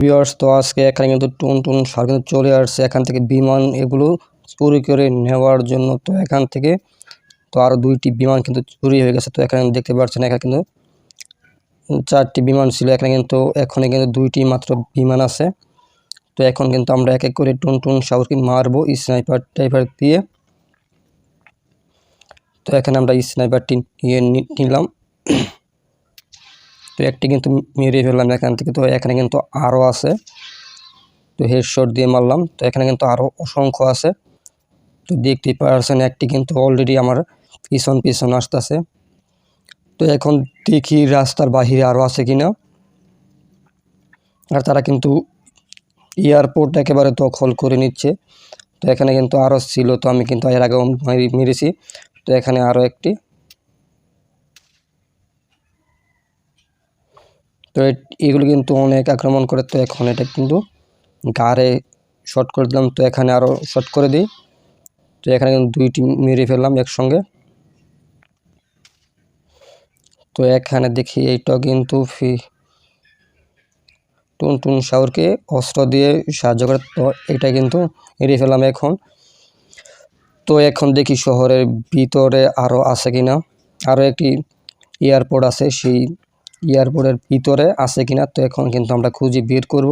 Viewers, তো আজকে এখানে কিন্তু টুনটুন স্যার কিন্তু চলে আসছে এখান থেকে বিমান এগুলো চুরি করে নেওয়ার জন্য। তো এখান থেকে তো আরও 2টি বিমান কিন্তু চুরি হয়ে গেছে। তো এখানে দেখতে পাচ্ছেন এখানে কিন্তু 4টি বিমান ছিল, এখানে কিন্তু এখনই কিন্তু 2টি মাত্র বিমান আছে। তো এখন কিন্তু আমরা এক এক করে টুনটুন সাগরকে মারবো স্নাইপার টাইপার দিয়ে। তো এখানে আমরা স্নাইপারটি নিলাম, তো একটি কিন্তু মেরে ফেললাম এখান থেকে। তো এখানে কিন্তু আরও আছে, তো হেডশট দিয়ে মারলাম। তো এখানে কিন্তু আরও অসংখ্য আছে, তো দেখতেই পারছেন একটি কিন্তু অলরেডি আমার পিছন আসতেছে। তো এখন দেখি রাস্তার বাহিরে আরও আছে কিনা। আর তারা কিন্তু এয়ারপোর্ট একেবারে দখল করে নিচ্ছে। তো এখানে কিন্তু আরও ছিল, তো আমি কিন্তু এর আগেও মেরেছি। তো এখানে আরও একটি, তো এগুলো কিন্তু অনেক আক্রমণ করে। তো এখন এটা কিন্তু গাড়ে শর্ট করে দিলাম, তো এখানে আরও শর্ট করে দিই। তো এখানে কিন্তু 2টি মেরে ফেললাম একসঙ্গে। তো এখানে দেখি এইটা কিন্তু টুনটুন সাগরকে অস্ত্র দিয়ে সাহায্য করে। তো এটা কিন্তু মেরে ফেললাম এখন। তো এখন দেখি শহরের ভিতরে আরও আছে কিনা, আরও একটি এয়ারপোর্ট আছে, সেই এয়ারপোর্টের ভিতরে আছে কিনা। তো এখন কিন্তু আমরা খুঁজে বের করব।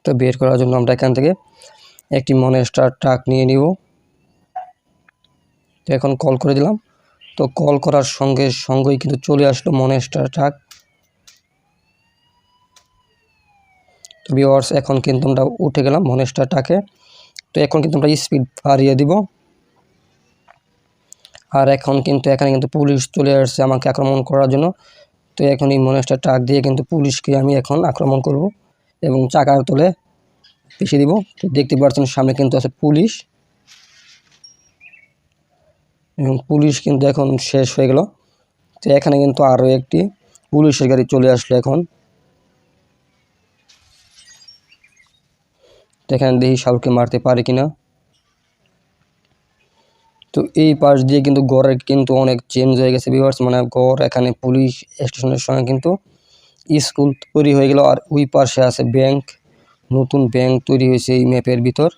তো বের করার জন্য আমরা এখান থেকে একটি মনস্টার ট্রাক নিয়ে নিব। তো এখন কল করে দিলাম, তো কল করার সঙ্গেই কিন্তু চলে আসলো মনস্টার ট্রাক। তো ভিউয়ার্স, এখন কিন্তু আমরা উঠে গেলাম মনস্টার ট্রাকে। তো এখন কিন্তু আমরা স্পিড বাড়িয়ে দিব। আর এখন কিন্তু এখানে কিন্তু পুলিশ চলে আসছে আমাকে আক্রমণ করার জন্য। তো এখন এই মনস্টার ট্রাক দিয়ে কিন্তু পুলিশকে আমি এখন আক্রমণ করব এবং চাকার তলে পিছিয়ে দিব। তো দেখতে পাচ্ছেন সামনে কিন্তু আছে পুলিশ, এবং পুলিশ কিন্তু এখন শেষ হয়ে গেল। তো এখানে কিন্তু আরও একটি পুলিশের গাড়ি চলে আসলো এখন। তো এখানে দেখি শাহরুখকে মারতে পারে কিনা। তো এই পাশ দিয়ে কিন্তু গড়ের কিন্তু অনেক চেঞ্জ হয়ে গেছে ভিউয়ার্স, মানে গড় এখানে পুলিশ স্টেশনের সঙ্গে কিন্তু স্কুল তৈরি হয়ে গেল। আর ওই পাশে আছে ব্যাংক, নতুন ব্যাংক তৈরি হয়েছে এই ম্যাপের ভিতর।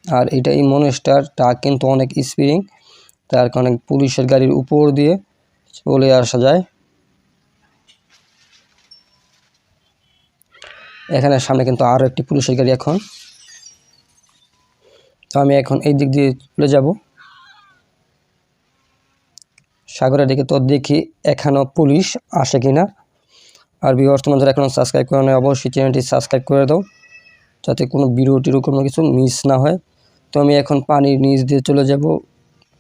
আর এটা এই মনস্টার ট্রাক কিন্তু অনেক স্পিডিং, তার কারণে পুলিশের গাড়ির উপর দিয়ে চলে আসা যায়। এখানে সামনে কিন্তু আরও একটি পুলিশের গাড়ি এখন। তো আমি এখন এই দিক দিয়ে চলে যাব সাগরের দিকে। তো দেখি এখানেও পুলিশ আসে কিনা। আর ভিউয়ার্স, তোমাদের এখনও সাবস্ক্রাইব করে নেয়, অবশ্যই চ্যানেলটি সাবস্ক্রাইব করে দাও যাতে কোনো ভিডিওটির কোনো কিছু মিস না হয়। তো আমি এখন পানির নিচ দিয়ে চলে যাব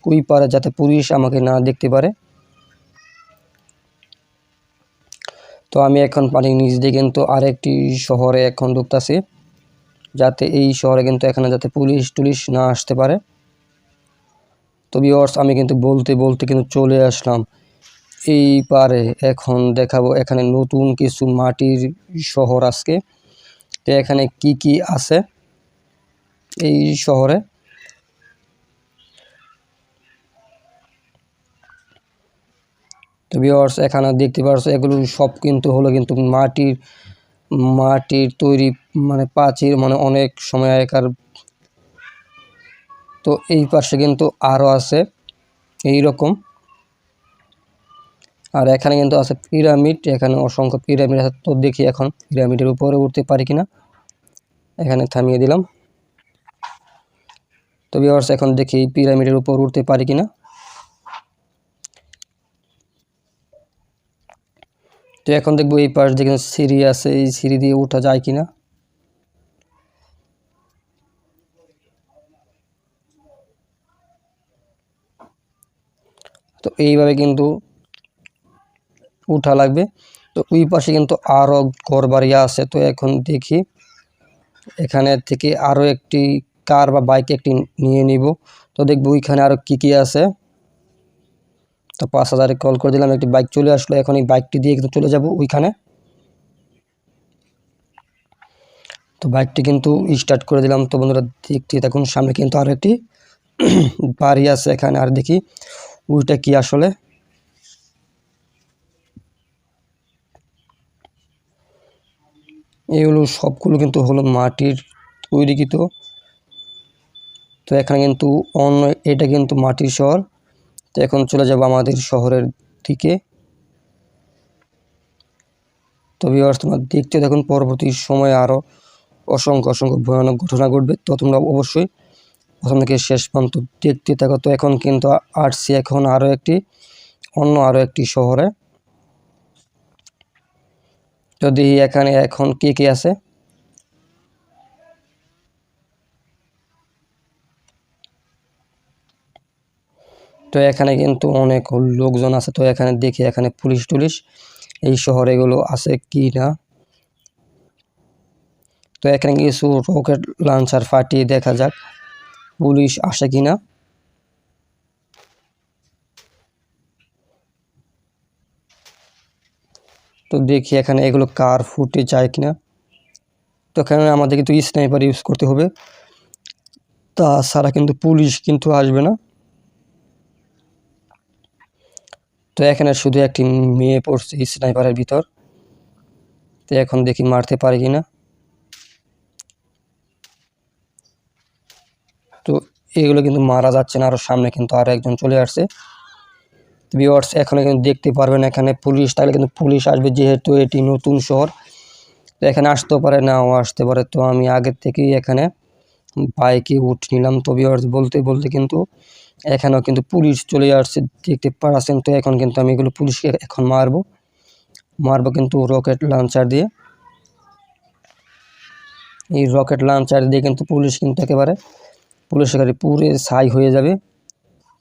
ওই পারে, যাতে পুলিশ আমাকে না দেখতে পারে। তো আমি এখন পানির নিচ দিয়ে কিন্তু আরেকটি শহরে এখন ঢুকতেছি, যাতে এই শহরে কিন্তু এখানে যাতে পুলিশ টুলিশ না আসতে পারে। তো ভিউয়ার্স, আমি কিন্তু বলতে বলতে কিন্তু চলে আসলাম এই পারে। এখন দেখাবো এখানে নতুন কিছু মাটির শহর আজকে। তো এখানে কি কি আছে এই শহরে। তো ভিউয়ার্স, এখানে দেখতে পাচ্ছ এগুলো সব কিন্তু হলো কিন্তু মাটির তৈরি, মানে প্রাচীর, মানে অনেক সময় আগেকার। তো এই পাশে কিন্তু আরও আছে এই রকম। আর এখানে কিন্তু আছে পিরামিড, এখানে অসংখ্য পিরামিড আছে। তো দেখি এখন পিরামিডের উপরে উঠতে পারি কিনা। এখানে থামিয়ে দিলাম। তো ভিউয়ার্স, এখন দেখি পিরামিডের উপর উঠতে পারি কিনা। তো এখন দেখবো এই পাশ দিয়ে সিঁড়ি আছে, এই সিঁড়ি দিয়ে উঠা যায় কিনা। তো এইভাবে কিন্তু উঠা লাগবে। তো ওই পাশে কিন্তু আরও ঘরবাড়ি আছে। তো এখন দেখি এখানে থেকে আরও একটি কার বা বাইক একটি নিয়ে নিব। তো দেখবো ওইখানে আরও কি কি আছে। তো 5000-এ কল করে দিলাম, একটি বাইক চলে আসলো। এখন এই বাইকটি দিয়ে কিন্তু চলে যাব ওইখানে। তো বাইকটি কিন্তু স্টার্ট করে দিলাম। তো বন্ধুরা দেখতে থাকুন, সামনে কিন্তু আরও একটি বাড়ি আছে এখানে। আর দেখি ওইটা কি আসলে। এগুলো সবগুলো কিন্তু হলো মাটির তৈরিকৃত। তো এখানে কিন্তু অন্য এটা কিন্তু মাটির শহর। তো এখন চলে যাব আমাদের শহরের দিকে। তো ভিউয়ার্স, তোমরা দেখতে দেখুন, পরবর্তী সময়ে আরও অসংখ্য ভয়ানক ঘটনা ঘটবে। তো তোমরা অবশ্যই প্রথম থেকে শেষ পর্যন্ত দেখতে থাকো। তো এখন কিন্তু আসছি এখন আরও একটি শহরে। তো দেখি এখানে এখন কে আছে। তো এখানে কিন্তু অনেক লোকজন আছে। তো এখানে দেখি এখানে পুলিশ টুলিশ এই শহরে এগুলো আছে কি না। তো এখানে কিছু রকেট লঞ্চার ফাটিয়ে দেখা যাক পুলিশ আসে কিনা। তো দেখি এখানে এগুলো কার ফুটে যায় কিনা। তো এখানে আমাদের কিন্তু স্নাইপার ইউজ করতে হবে, তাছাড়া কিন্তু পুলিশ কিন্তু আসবে না। তো এখানে শুধু একটি মেয়ে পড়ছে স্নাইপারের ভিতর। তো এখন দেখি মারতে পারি কিনা। তো এগুলো কিন্তু মারা যাচ্ছে না, আরও সামনে কিন্তু আরও একজন চলে আসছে। ভিউয়ার্স, এখানে কিন্তু দেখতে পারবেন এখানে পুলিশ থাকলে কিন্তু পুলিশ আসবে, যেহেতু এটি নতুন শহর। তো এখানে আসতেও পারে, নাও আসতে পারে। তো আমি আগের থেকেই এখানে বাইকে উঠে নিলাম। তো ভিউয়ার্স, বলতে বলতে কিন্তু এখানেও কিন্তু পুলিশ চলে আসছে, দেখতে পাচ্ছেন। তো এখন কিন্তু আমি এগুলো পুলিশকে এখন মারবো কিন্তু রকেট লঞ্চার দিয়ে। এই রকেট লঞ্চার দিয়ে কিন্তু পুলিশ কিন্তু একেবারে পুলিশের গাড়ি পুরে ছাই হয়ে যাবে।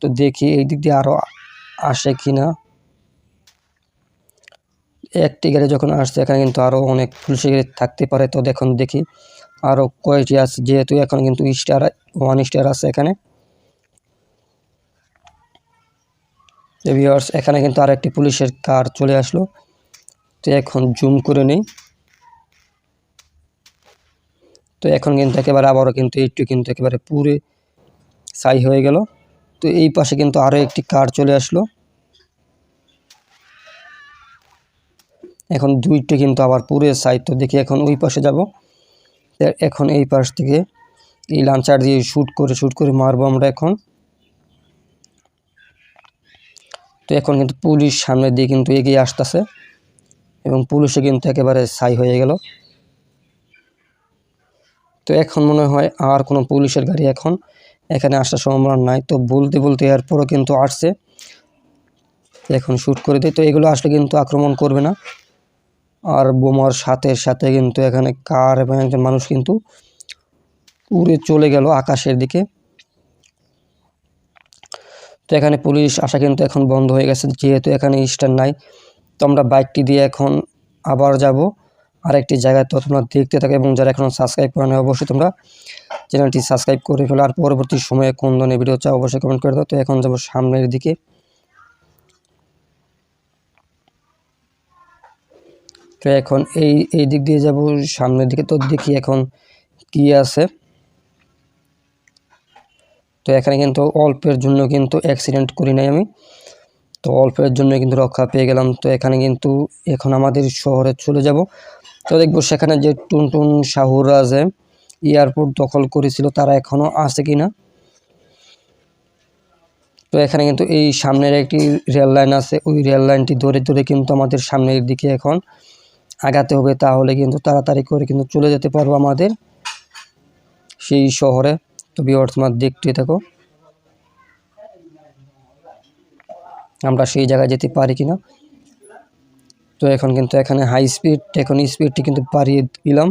তো দেখি এই দিক দিয়ে আরও আসে কিনা। একটি গাড়ি যখন আসছে, এখানে কিন্তু আরও অনেক পুলিশের গাড়ি থাকতে পারে। তো দেখি আরও কয়টি আছে, যেহেতু এখন কিন্তু 1 স্টার আছে এখানে। ভিউয়ার্স, এখানে কিন্তু আর একটি পুলিশের কার চলে আসলো। তো এখন জুম করে নেই। তো এখন কিন্তু একেবারে আবারও কিন্তু একটু কিন্তু একেবারে পুরে ছাই হয়ে গেল। তো এই পাশে কিন্তু আরও একটি কার চলে আসলো। এখন দুইটি কিন্তু আবার পুরে ছাই। তো দেখি এখন ওই পাশে যাব। এখন এই পাশ থেকে এই লাঞ্চার দিয়ে শুট করে মারবো আমরা এখন। তো এখন কিন্তু পুলিশ সামনের দিকে কিন্তু এগিয়ে আসতেছে এবং পুলিশে কিন্তু একেবারে ছাই হয়ে গেল। তো এখন মনে হয় আর কোনো পুলিশের গাড়ি এখন এখানে আসার সম্ভাবনা নাই। তো বলতে বলতে এরপরও কিন্তু আসছে, এখন শ্যুট করে দিই। তো এগুলো আসলে কিন্তু আক্রমণ করবে না। আর বোমার সাথে সাথে কিন্তু এখানে কার এবং একজন মানুষ কিন্তু উড়ে চলে গেল আকাশের দিকে। তো এখানে পুলিশ আসা কিন্তু এখন বন্ধ হয়ে গেছে, যেহেতু এখানে স্টার নাই। তো আমরা বাইকটি দিয়ে এখন আবার যাব আরেকটি জায়গায়। তো তোমরা দেখতে থাকো, এবং যারা এখনও সাবস্ক্রাইব করে না অবশ্যই তোমরা চ্যানেলটি সাবস্ক্রাইব করে ফেলো। আর পরবর্তী সময়ে কোন ধরনের ভিডিও চাও অবশ্যই কমেন্ট করে দাও। তো এখন যাব সামনের দিকে। তো এখন এই দিক দিয়ে যাব সামনের দিকে। তো দেখি এখন কি আছে। তো এখানে কিন্তু অল্পের জন্য কিন্তু অ্যাক্সিডেন্ট করি নাই আমি, তো অল্পের জন্য কিন্তু রক্ষা পেয়ে গেলাম। তো এখানে কিন্তু এখন আমাদের শহরে চলে যাব। তো দেখবো সেখানে যে টুনটুন সাহুরা যে এয়ারপোর্ট দখল করেছিল তারা এখনও আছে কিনা। তো এখানে কিন্তু এই সামনের একটি রেল লাইন আছে, ওই রেল লাইনটি ধরে ধরে কিন্তু আমাদের সামনের দিকে এখন আগাতে হবে, তাহলে কিন্তু তাড়াতাড়ি করে কিন্তু চলে যেতে পারবো আমাদের সেই শহরে। তো ভিউয়ার্স, তোমরা দেখতে থাকো আমরা সেই জায়গায় যেতে পারি কিনা। তো এখন কিন্তু এখানে হাই স্পিড, এখন স্পিডটি কিন্তু বাড়িয়ে দিলাম।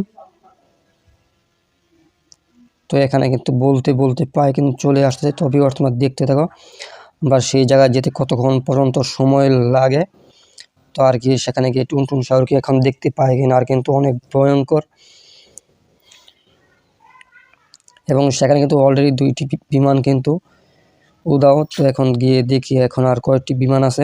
তো এখানে কিন্তু বলতে বলতে প্রায় কিন্তু চলে আসছে। তো ভিউয়ার্স, তোমরা দেখতে থাকো আমরা সেই জায়গায় যেতে কতক্ষণ পর্যন্ত সময় লাগে। তো আর কি সেখানে গিয়ে টুনটুন সাগরকে এখন দেখতে পাই কিনা, আর কিন্তু অনেক ভয়ঙ্কর। এবং সেখানে কিন্তু অলরেডি 2টি বিমান কিন্তু উদাও। তো এখন গিয়ে দেখি এখন আর কয়েকটি বিমান আছে।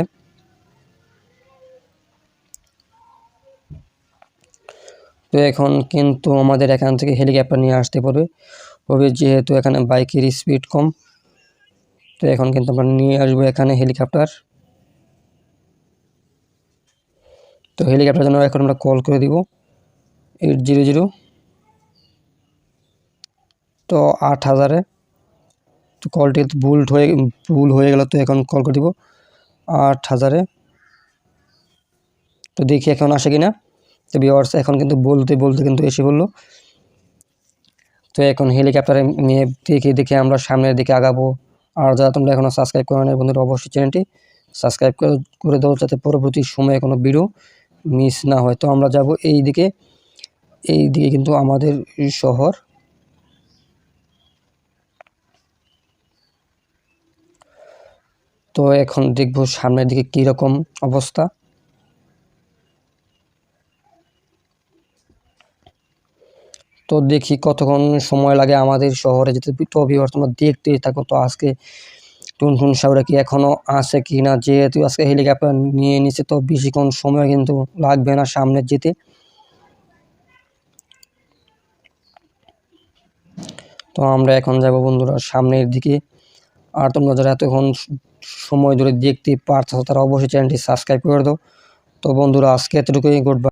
তো এখন কিন্তু আমাদের এখান থেকে হেলিকপ্টার নিয়ে আসতে পারবে যেহেতু এখানে বাইকের স্পিড কম। তো এখন কিন্তু আমরা নিয়ে আসবো এখানে হেলিকপ্টার। তো হেলিকপ্টার জন্য এখন আমরা কল করে দিব 800। তো 8000-এ তো কলটি ভুল হয়ে গেল, তো এখন কল করে দিব 8000-এ। তো দেখি এখন আসে কিনা। তো ভিউয়ার্স এখন কিন্তু বলতে কিন্তু এসে বললো। তো এখন হেলিকপ্টারে নিয়ে দেখে আমরা সামনের দিকে আগাবো। আর যারা তোমরা এখনও সাবস্ক্রাইব করো না বন্ধুরা, অবশ্যই চ্যানেলটি সাবস্ক্রাইব করে দাও, যাতে পরবর্তী সময়ে কোনো ভিডিও মিস না হয়। তো আমরা যাব এই দিকে কিন্তু আমাদের শহর। তো এখন দেখব সামনের দিকে কীরকম অবস্থা। তো দেখি কতক্ষণ সময় লাগে আমাদের শহরে যেতে। তো ভিউয়ার্স তোমরা দেখতেই থাকো। তো আজকে টুনটুন সাউরা কি এখনও আছে কি না, যেহেতু আজকে হেলিকপ্টার নিয়ে নিচ্ছে তো বেশিক্ষণ সময় কিন্তু লাগবে না সামনে যেতে। তো আমরা এখন যাব বন্ধুরা সামনের দিকে। আর তোমরা যারা এতক্ষণ সময় ধরে দেখতে পারছো তারা অবশ্যই চ্যানেলটি সাবস্ক্রাইব করে দাও। তো বন্ধুরা আজকে এতটুকুই, গুড বাই।